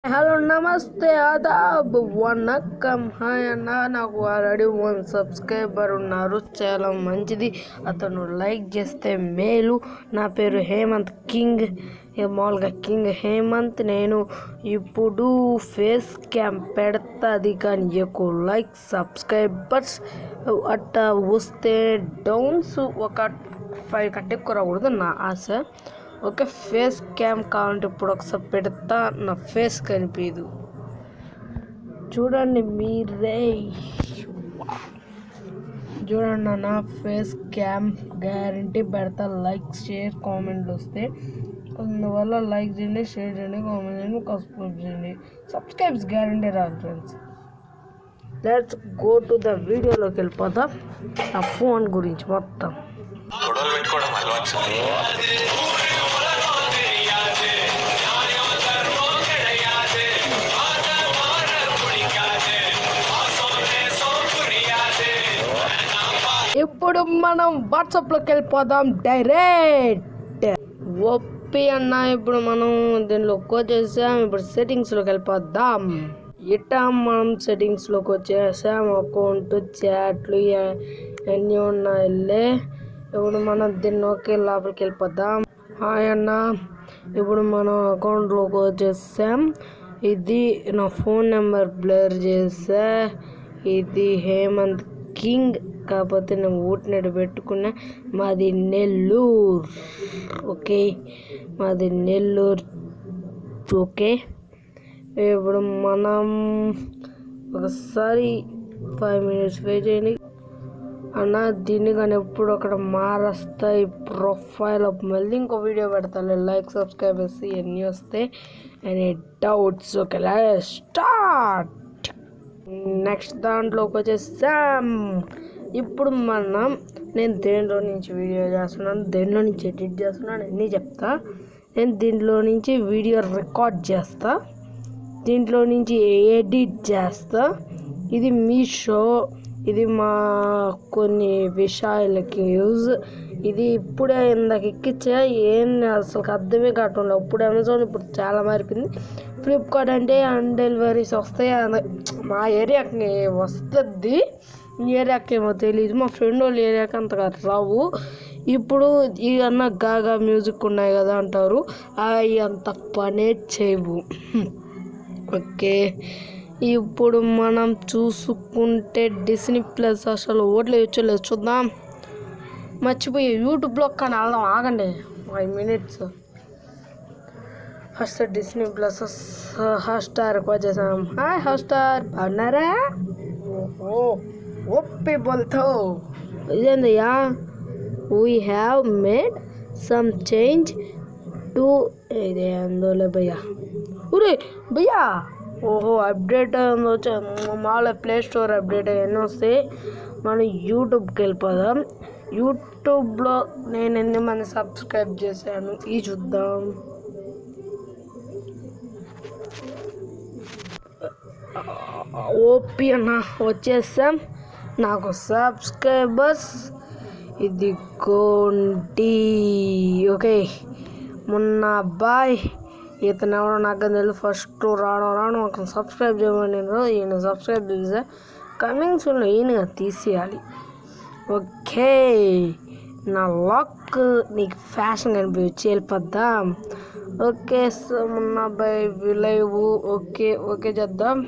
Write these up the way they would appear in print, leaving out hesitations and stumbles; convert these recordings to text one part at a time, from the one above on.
Hello నమస్తే Aadab vanakkam hi అన్న. నాకు ఆల్రెడీ 1 సబ్స్క్రైబర్ ఉన్నారు, చాలా మంచిది. అతను లైక్ చేస్తే మేలు. నా పేరు హేమంత్ కింగ్, మామూలుగా కింగ్ హేమంత్. నేను ఇప్పుడు ఫేస్ క్యామ్ పెడతా, అది కానీ ఎక్కువ లైక్ సబ్స్క్రైబర్స్ అట్టా వస్తే డౌన్స్ ఒక 5 కంటే ఎక్కువ రాకూడదు నా ఆశ. ఓకే, ఫేస్ క్యామ్ కావాలంటే ఇప్పుడు ఒకసారి పెడతా, నా ఫేస్ కనిపించదు, చూడండి మీరే. చూడండి నా ఫేస్ క్యామ్ గ్యారంటీ పెడతా. లైక్ షేర్ కామెంట్లు వస్తే అందువల్ల లైక్ చేయండి, షేర్ చేయండి, కామెంట్ చేయండి, సబ్స్క్రైబ్ చేయండి. సబ్స్క్రైబ్స్ గ్యారంటీ రాదు friends. Let's go to the వీడియోలోకి వెళ్ళిపోతాం. నా ఫోన్ గురించి మొత్తం ఇప్పుడు మనం వాట్సాప్లోకి వెళ్ళిపోదాం డైరెక్ట్. ఒప్పి అన్న, ఇప్పుడు మనం దీనిలోకి వచ్చేసాం. ఇప్పుడు సెట్టింగ్స్లోకి వెళ్ళిపోదాం. ఇట్టా మనం సెట్టింగ్స్లోకి వచ్చేసాం. అకౌంట్, చాట్లు అన్నీ ఉన్నాయి. ఇప్పుడు మనం దీనిలోకి లోపలికి వెళ్ళిపోదాం. హాయ్ అన్న, ఇప్పుడు మనం అకౌంట్లోకి వచ్చేసాం. ఇది నా ఫోన్ నెంబర్ బ్లర్ చేసా. ఇది హేమంత్ కింగ్, కాకపోతే నేను ఊటినట్టు పెట్టుకున్నా. మాది నెల్లూరు. ఓకే, మాది నెల్లూరు. ఓకే, ఇప్పుడు మనం ఒకసారి 5 minutes వెయిట్ చేయండి అన్న. దీన్ని కానీ ఎప్పుడు అక్కడ మారుస్తాయి ప్రొఫైల్. మళ్ళీ ఇంకో వీడియో పెడతాను. లైక్ సబ్స్క్రైబర్స్ ఇవన్నీ వస్తాయి. Any doubts? Okay, start. Next దాంట్లోకి వచ్చేసాం. ఇప్పుడు నేను దేంట్లో నుంచి వీడియో చేస్తున్నాను, దేంట్లో నుంచి ఎడిట్ చేస్తున్నాను అన్నీ చెప్తా. నేను దీంట్లో నుంచి వీడియో రికార్డ్ చేస్తా, దీంట్లో నుంచి ఎడిట్ చేస్తా. ఇది మీషో, ఇది మా కొన్ని విషయాలకి యూజ్. ఇది ఇప్పుడే ఇందాక ఎక్కించా, ఏం అసలు అర్థమే కావట్లేదు. ఇప్పుడు అమెజాన్ ఇప్పుడు చాలా మారిపోయింది. ఫ్లిప్కార్ట్ అంటే డెలివరీస్ వస్తాయి, మా ఏరియాకి వస్తుంది. ఈ ఏరియాకి ఏమో తెలియదు, మా ఫ్రెండ్ వాళ్ళ ఏరియాకి అంతగా రావు. ఇప్పుడు ఇవన్నా గాగా మ్యూజిక్ ఉన్నాయి కదా అంటారు, అవి అంత పనే చేయవు. ఓకే, ఇప్పుడు మనం చూసుకుంటే డిస్నీ ప్లస్ అసలు ఓట్లు వేయలేదు, చూద్దాం. మర్చిపోయి యూట్యూబ్లో కానీ వెళ్దాం, ఆగండి 5 minutes. ఫస్ట్ డిస్నీ ప్లస్ హాట్స్టార్కి వచ్చేసాం. హాయ్ హాట్స్టార్, బాగున్నారా? ఓహో, ఒప్పి బోల్తో ఇదేందయ్యా. We have made some change to ఇదే అందులో భయ్యా. ఊరే భయ్యా, ఓహో అప్డేట్ వచ్చా. మామూలుగా ప్లే స్టోర్ అప్డేట్ అవన్నీ వస్తాయి. మనం యూట్యూబ్కి వెళ్ళిపోదాం. యూట్యూబ్లో నేను ఎన్ని మంది సబ్స్క్రైబ్ చేశాను ఇది చూద్దాం. ఓపి అన్న వచ్చేసాం. నాకు సబ్స్క్రైబర్స్ ఇది కోంటి. ఓకే, మొన్న అబ్బాయి ఇతను ఎవరో నాకు తెలియదు. ఫస్ట్ రాను ఒక సబ్స్క్రైబ్ చేయమని నేను ఈయన సబ్స్క్రైబ్ చేసా. కమింగ్ సూన్లో ఈయనగా తీసేయాలి. ఓకే, నా లక్ నీకు ఫ్యాషన్ కనిపించి వెళ్ళిపోద్దాం. ఓకే, సో మొన్న అబ్బాయి విలైవ్. ఓకే చేద్దాం.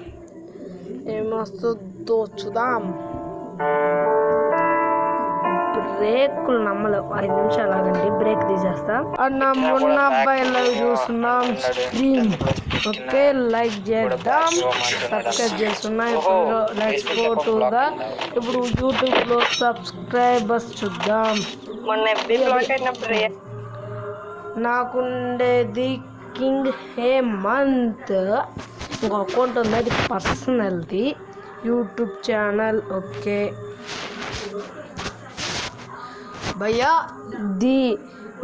ఏమొస్తుందో చూద్దాం. బ్రేకులు నమ్మలేవు, 5 నిమిషాలు ఆగండి, బ్రేక్ తీసేస్తా. అన్న మొన్న అబ్బాయి లైవ్ చూస్తున్నాం, స్ట్రీమ్. ఓకే, లైక్ చేద్దాం, సబ్స్క్రైబ్ చేస్తున్నా. ఇప్పుడు లెట్స్ గో టు ద ఇప్పుడు యూట్యూబ్లో సబ్స్క్రైబర్స్ చూద్దాం. నాకుండేది కింగ్ హేమంత్. ఇంకో అకౌంట్ ఉంది, అది పర్సనల్ది యూట్యూబ్ ఛానల్. ఓకే భయ్యా,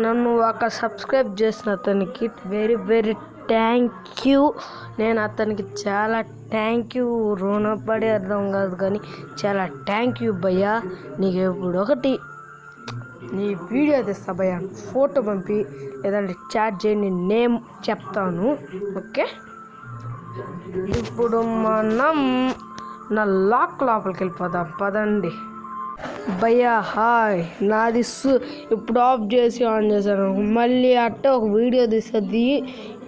నన్ను ఒక సబ్స్క్రైబ్ చేసిన అతనికి వెరీ వెరీ థ్యాంక్ యూ. నేను అతనికి చాలా థ్యాంక్ యూ, రుణపడి అర్థం కాదు కానీ చాలా థ్యాంక్ యూ భయ్యా. నీకు ఇప్పుడు ఒకటి నీ వీడియో తెస్తా భయ్యా, ఫోటో పంపి లేదంటే చాట్ చేయండి, నేమ్ చెప్తాను. ఓకే, ఇప్పుడు మనం నా లాక్ లోపలికి వెళ్ళిపోదాం పదండి. భయ్యా హాయ్, నాది ఇప్పుడు ఆఫ్ చేసి ఆన్ చేశాను. మళ్ళీ అట్టే ఒక వీడియో తీస్తుంది,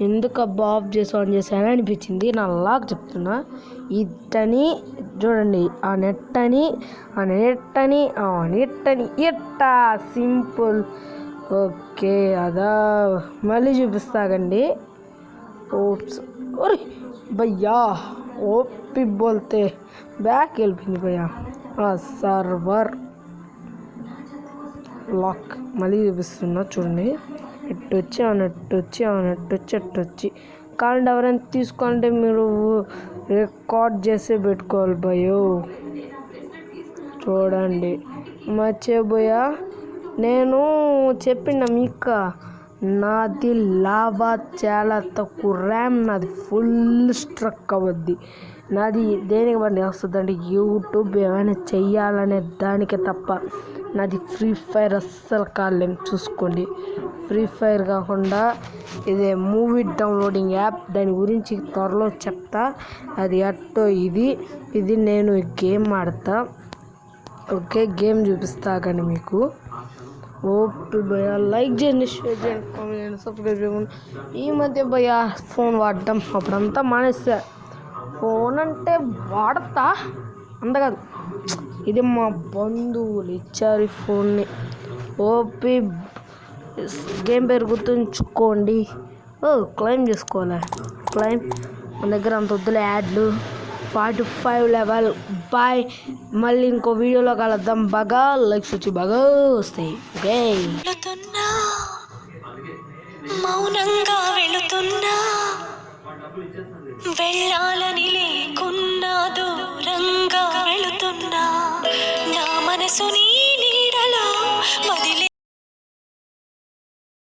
ఎందుకబ్బా ఆఫ్ చేసి ఆన్ చేశాను అనిపించింది. నా లాక్ చెప్తున్నా, ఇట్టని చూడండి, ఆ నెట్టని ఇట్టా సింపుల్. ఓకే అదా, మళ్ళీ చూపిస్తాగండి. ఓప్స్ భయ్యా ఓపి బోల్తే బ్యాక్ వెళ్ళిపోయింది భయ్యా. సర్వర్ లాక్ మళ్ళీ చూపిస్తున్నా చూడండి. ఎట్టొచ్చి కానీ ఎవరైనా తీసుకుంటే మీరు రికార్డ్ చేసి పెట్టుకోవాలి భయో. చూడండి మర్చిపోయా, నేను చెప్పిన మీకు నాది లావా చాలా తక్కువ ర్యామ్, నాది ఫుల్ స్ట్రక్ అవ్వద్ది. నాది దేనికి బట్టి వస్తుందంటే యూట్యూబ్ ఏమైనా చెయ్యాలనే దానికి తప్ప. నాది ఫ్రీ ఫైర్ అస్సలు కాలేం, చూసుకోండి. ఫ్రీ ఫైర్ కాకుండా ఇదే మూవీ డౌన్లోడింగ్ యాప్, దాని గురించి త్వరలో చెప్తా. అది అట్టో ఇది నేను గేమ్ ఆడతా. ఓకే గేమ్ చూపిస్తా కానీ మీకు. ఓకే భయ్యా, లైక్ చేయండి, షేర్ చేయండి, కామెంట్ చేయండి, సబ్స్క్రైబ్ చేయండి. ఈ మధ్య భయ్యా ఫోన్ వాడటం అప్పుడంతా మానేస్తా. ఫోన్ అంటే వాడతా అంతకాదు, ఇది మా బంధువులు ఇచ్చారు ఈ ఫోన్ని. ఓపి గేమ్ పేరు గుర్తుంచుకోండి. క్లైమ్ చేసుకోవాలి, క్లైమ్ మన దగ్గర అంత వద్దులే యాడ్లు. 45 లెవెల్. బాయ్, మళ్ళీ ఇంకో వీడియోలో కలుద్దాం. బాగా లైక్స్ వచ్చి బాగా వస్తాయి. ఓకే మౌనంగా వెళుతున్నా, వెళ్ళాలని లేకున్నా, దూరంగా వెళుతున్నా, నా మనసుని